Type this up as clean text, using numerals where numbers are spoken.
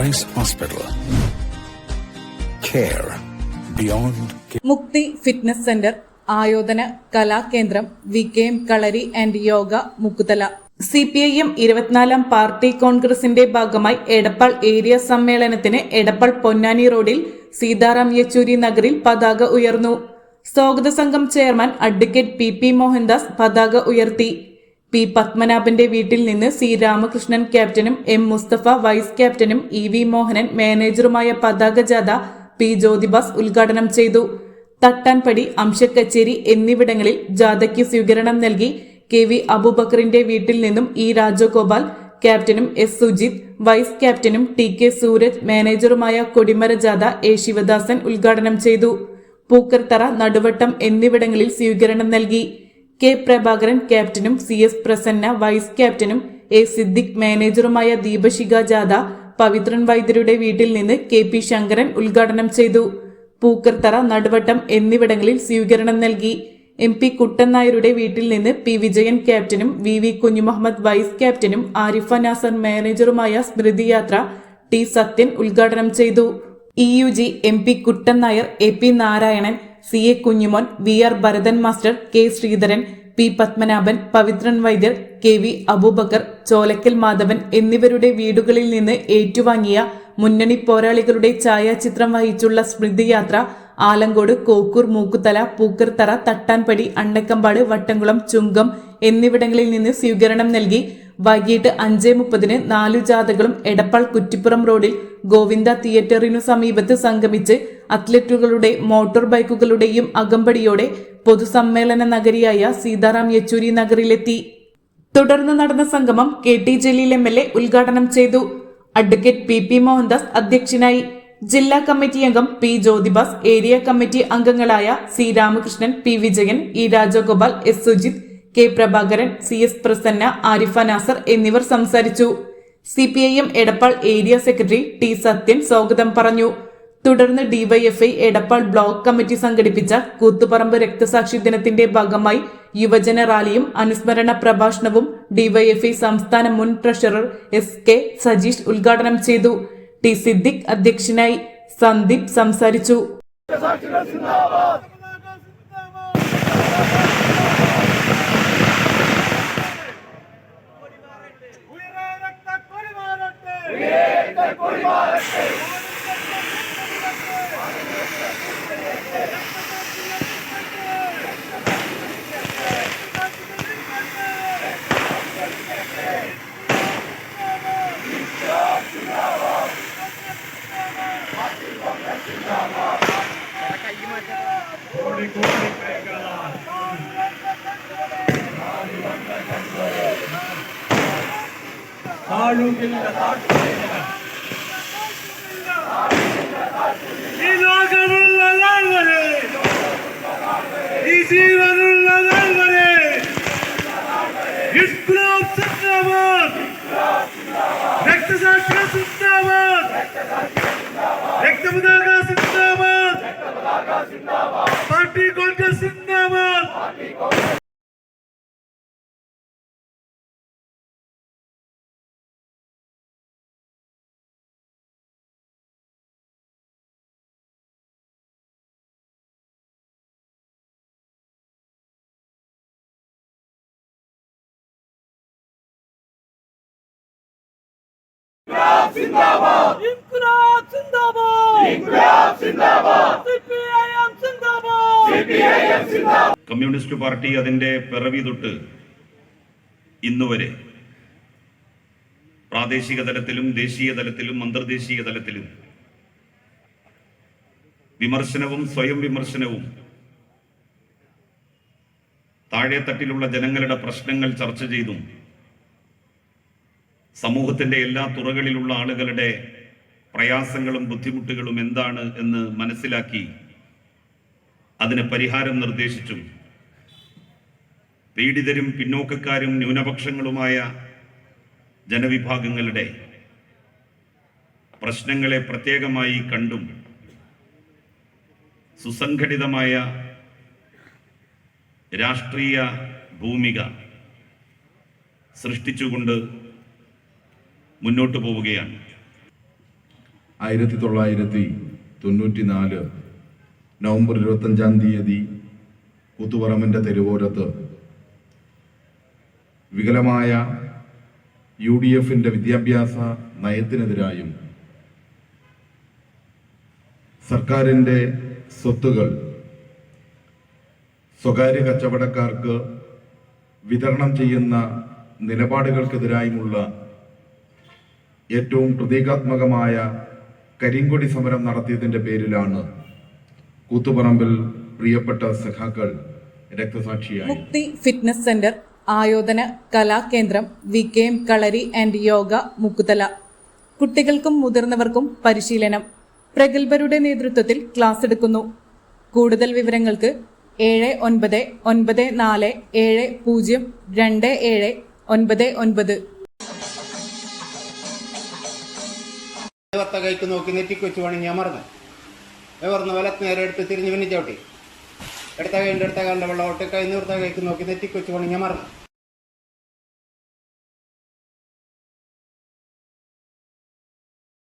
Rice Hospital. Care beyond. മുക്തി fitness centre, ആയോധന കലാകേന്ദ്രം, VKM kalari and yoga Mukkuthala. CPIM 24ാം party കോൺഗ്രസിന്റെ ഭാഗമായി എടപ്പാൾ ഏരിയ സമ്മേളനത്തിന് എടപ്പാൾ പൊന്നാനി റോഡിൽ സീതാറാം യെച്ചൂരി നഗറിൽ പതാക ഉയർന്നു. സ്വാഗത സംഘം ചെയർമാൻ അഡ്വക്കേറ്റ് PP മോഹൻദാസ് പതാക ഉയർത്തി. P പത്മനാഭന്റെ വീട്ടിൽ നിന്ന് C രാമകൃഷ്ണൻ ക്യാപ്റ്റനും M മുസ്തഫ വൈസ് ക്യാപ്റ്റനും EV മോഹനൻ മാനേജറുമായ പതാക ജാഥ P ജ്യോതിബാസ് ഉദ്ഘാടനം ചെയ്തു. തട്ടാൻപടി, അംശക്കച്ചേരി എന്നിവിടങ്ങളിൽ ജാഥയ്ക്ക് സ്വീകരണം നൽകി. KV അബൂബക്കറിന്റെ വീട്ടിൽ നിന്നും E രാജഗോപാൽ ക്യാപ്റ്റനും S സുജിത് വൈസ് ക്യാപ്റ്റനും TK സൂരജ് മാനേജറുമായ കൊടിമര ജാഥ A ശിവദാസൻ ഉദ്ഘാടനം ചെയ്തു. പൂക്കർത്തറ, നടുവട്ടം എന്നിവിടങ്ങളിൽ സ്വീകരണം നൽകി. K പ്രഭാകരൻ ക്യാപ്റ്റനും CS പ്രസന്ന വൈസ് ക്യാപ്റ്റനും A സിദ്ദിഖ് മാനേജറുമായ ദീപശിഖ ജാഥ പവിത്രൻ വൈദ്യരുടെ വീട്ടിൽ നിന്ന് KP ശങ്കരൻ ഉദ്ഘാടനം ചെയ്തു. പൂക്കർത്തറ, നടുവട്ടം എന്നിവിടങ്ങളിൽ സ്വീകരണം നൽകി. MP കുട്ടൻ നായരുടെ വീട്ടിൽ നിന്ന് P വിജയൻ ക്യാപ്റ്റനും VV കുഞ്ഞുമുഹമ്മദ് വൈസ് ക്യാപ്റ്റനും ആരിഫ നാസർ മാനേജറുമായ സ്മൃതി യാത്ര T സത്യൻ ഉദ്ഘാടനം ചെയ്തു. EUG MP Kuttan Nair, AP Narayanan, CA Kunjumon, VR Bharathan master, K Sreedharan, P Padmanabhan, Pavithran Vaidyar, KV Aboobacker, Cholakkal Madhavan എന്നിവരുടെ വീടുകളിൽ നിന്ന് ഏറ്റുവാങ്ങിയ മുന്നണി പോരാളികളുടെ ഛായാചിത്രം വഹിച്ചുള്ള സ്മൃതിയാത്ര ആലങ്കോട്, കോക്കൂർ, മൂക്കുതല, പൂക്കർത്തറ, തട്ടാൻപടി, അണ്ണക്കമ്പാട്, വട്ടംകുളം, ചുങ്കം എന്നിവിടങ്ങളിൽ നിന്ന് സ്വീകരണം നൽകി. വൈകിട്ട് 5:30 4 ജാഥകളും എടപ്പാൾ കുറ്റിപ്പുറം റോഡിൽ ഗോവിന്ദ തിയേറ്ററിനു സമീപത്ത് സംഗമിച്ച് അത്ലറ്റുകളുടെ മോട്ടോർ ബൈക്കുകളുടെയും അകമ്പടിയോടെ പൊതുസമ്മേളന നഗരിയായ സീതാറാം യെച്ചൂരി നഗറിലെത്തി. തുടർന്ന് നടന്ന സംഗമം KT ജലീൽ MLA ഉദ്ഘാടനം ചെയ്തു. അഡ്വക്കേറ്റ് PP മോഹൻദാസ് അധ്യക്ഷനായി. ജില്ലാ കമ്മിറ്റി അംഗം P ജ്യോതിബാസ്, ഏരിയ കമ്മിറ്റി അംഗങ്ങളായ C Ramakrishnan, P Vijayan, E Rajagopal, S Sujith, K Prabhakaran, CS Prasanna, Arifa Nasar എന്നിവർ സംസാരിച്ചു. CPIM Edappal area secretary T Sathyan സ്വാഗതം പറഞ്ഞു. തുടർന്ന് DYFI എടപ്പാൾ ബ്ലോക്ക് കമ്മിറ്റി സംഘടിപ്പിച്ച കൂത്തുപറമ്പ് രക്തസാക്ഷി ദിനത്തിന്റെ ഭാഗമായി യുവജന റാലിയും അനുസ്മരണ പ്രഭാഷണവും DYFI സംസ്ഥാന മുൻ ട്രഷറർ SK സജീഷ് ഉദ്ഘാടനം ചെയ്തു. T സിദ്ദിഖ് അധ്യക്ഷനായി. സന്ദീപ് സംസാരിച്ചു. പാർട്ടി കോൺഗ്രസ് സിന്ദാബാദ്. സിന്ദാബാദ്, ഇൻക്ലാബ് സിന്ദാബാദ്, ഇൻക്ലാബ് സിന്ദാബാദ്, CPIM സിന്ദാബാദ്, CPIM സിന്ദാബാദ്. കമ്മ്യൂണിസ്റ്റ് പാർട്ടി അതിന്റെ പിറവി തൊട്ട് ഇന്നുവരെ പ്രാദേശിക തലത്തിലും ദേശീയ തലത്തിലും അന്തർദേശീയ തലത്തിലും വിമർശനവും സ്വയം വിമർശനവും താഴെത്തട്ടിലുള്ള ജനങ്ങളുടെ പ്രശ്നങ്ങൾ ചർച്ച ചെയ്തും സമൂഹത്തിന്റെ എല്ലാ തുറകളിലുള്ള ആളുകളുടെ പ്രയാസങ്ങളും ബുദ്ധിമുട്ടുകളും എന്താണ് എന്ന് മനസ്സിലാക്കി അതിന് പരിഹാരം നിർദ്ദേശിച്ചും പീഡിതരും പിന്നോക്കക്കാരും ന്യൂനപക്ഷങ്ങളുമായ ജനവിഭാഗങ്ങളുടെ പ്രശ്നങ്ങളെ പ്രത്യേകമായി കണ്ടും സുസംഘടിതമായ രാഷ്ട്രീയ ഭൂമിക സൃഷ്ടിച്ചുകൊണ്ട് മുന്നോട്ട് പോവുകയാണ്. 1994 നവംബർ 25-ാം തീയതി കൂത്തുപറമ്പിൻ്റെ തെരുവോരത്ത് വികലമായ UDFിൻ്റെ വിദ്യാഭ്യാസ നയത്തിനെതിരായും സർക്കാരിൻ്റെ സ്വത്തുകൾ സ്വകാര്യ കച്ചവടക്കാർക്ക് വിതരണം ചെയ്യുന്ന നിലപാടുകൾക്കെതിരായുമുള്ള ഏറ്റവും പ്രതീകാത്മകമായ കരിങ്കൊടി സമരം നടത്തിയതിൻ്റെ പേരിലാണ് കൂത്തുപറമ്പിൽ പ്രിയപ്പെട്ട സഖാക്കൾ രക്തസാക്ഷിയായി. മുക്തി ഫിറ്റ്നസ് സെന്റർ, ആയോധന കലാകേന്ദ്രം, VKM kalari and yoga Mukkuthala. കുട്ടികൾക്കും മുതിർന്നവർക്കും പരിശീലനം. പ്രഗത്ഭരുടെ നേതൃത്വത്തിൽ ക്ലാസ് എടുക്കുന്നു. കൂടുതൽ വിവരങ്ങൾക്ക് 7994702799. കൈക്ക് നോക്കി നെറ്റിക്കൊച്ചു വേണമെങ്കിൽ ഞാൻ മറന്നു പറഞ്ഞ വലത്ത് നേരെ എടുത്ത് തിരിഞ്ഞ് പിന്നെ ചവിട്ടി എടുത്ത കാലിൻ്റെ വെള്ളം ഒട്ടി കൈ നിർത്ത കൈക്ക് നോക്കി നെറ്റിക്കൊച്ചു വേണമെങ്കിൽ ഞാൻ മറന്നു